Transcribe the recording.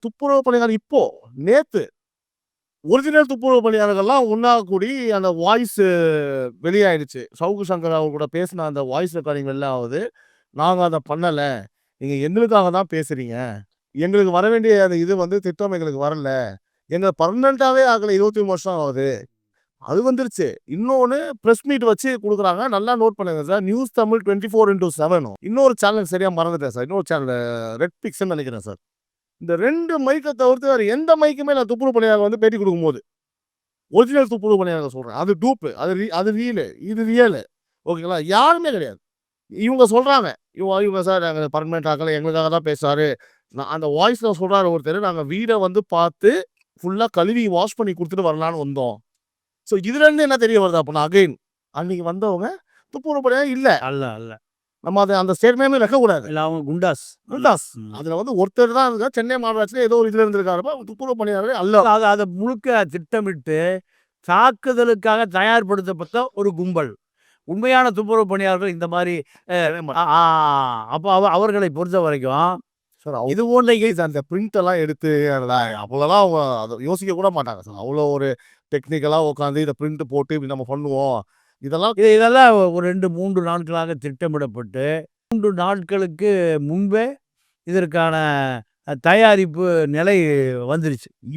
துப்புரவு பணியாளர் இப்போ நேத்து ஒரிஜினல் துப்புரவு பணியாளர்கள்லாம் ஒண்ணா கூடி அந்த வாய்ஸ் வெளியாயிடுச்சு. சவுக்கு சங்கர் அவர் கூட பேசின அந்த வாய்ஸ் ரெக்கார்டிங் வெளில ஆவுது. நாங்க அத பண்ணல. நீங்க எங்களுக்காக தான் பேசுறீங்க. எங்களுக்கு வர வேண்டிய அந்த இது திட்டம் எங்களுக்கு வரல. எங்க பெர்மனன்ட்டாவே ஆகல 23 வருஷம் ஆகுது. அது வந்துருச்சு. இன்னொன்னு பிரஸ் மீட் வச்சு குடுக்குறாங்க. நல்லா நோட் பண்ணுங்க சார். நியூஸ் தமிழ் 24/7 இன்னொரு சேனல் சரியா மறந்துட்டேன் சார். இன்னொரு சேனல் ரெட் பிக்ஸ்ன்னு நெனைக்கிறேன் சார். இந்த 2 மைக்க தவிர்த்து வேற எந்த மைக்குமே நான் துப்புரவு பணியாளர் பேட்டி குடுக்கும்போது, ஒரிஜினல் துப்புரவு பணியாளர் சொல்றேன். அது டூப்பு. அது ரீலு. இது ரியலு. ஓகேங்களா? யாருமே கிடையாது. இவங்க சொல்றாங்க. இவங்க சார் நாங்க பெர்மனன்ட் ஆக்கல. எங்களுக்காக தான் பேசுறாரு. அந்த வாய்ஸ்ல சொல்றாரு ஒருத்தரு. நாங்க வீட பார்த்து ஃபுல்லா கழுவி வாஷ் பண்ணி குடுத்துட்டு வரலான்னு வந்தோம். ஸோ இதுலருந்து என்ன தெரிய வருது அப்பன்னா அகைன், அன்னைக்கு வந்தவங்க துப்புரவு பணியாளர் இல்ல. அல்ல, அல்ல. நம்ம அந்த ஸ்டேட்மென்ட்டே வைக்கக்கூடாது. இல்ல அவங்க குண்டாஸ். குண்டாஸ். அதுல ஒருத்தர் தான் இருக்கார். சென்னை மாநகராட்சியில ஏதோ ஒரு இதுல இருந்திருக்காருப்பா. துப்புரவு பணியாளரே அல்ல. அத முழுக்க திட்டமிட்டு தாக்குதலுக்காக தயார்படுத்தப்பட்ட ஒரு கும்பல். உண்மையான துப்புரவு பணியாளர்கள் இந்த மாரி அப்ப அவர்களை பொறுத்த வரைக்கும் சார் இது போன்ற அந்த பிரிண்ட் எல்லாம் எடுத்து அப்போதெல்லாம் அவங்க அத யோசிக்க கூட மாட்டாங்க சார். அவ்வளோ ஒரு டெக்னிக்கலா உட்காந்து இத பிரிண்ட் போட்டு இப்படி நம்ம பண்ணுவோம். இதெல்லாம் ஒரு 2, 3 நாட்களாக திட்டமிடப்பட்டு 3 நாட்களுக்கு முன்பே இதற்கான தயாரிப்பு நிலை வந்துருச்சு.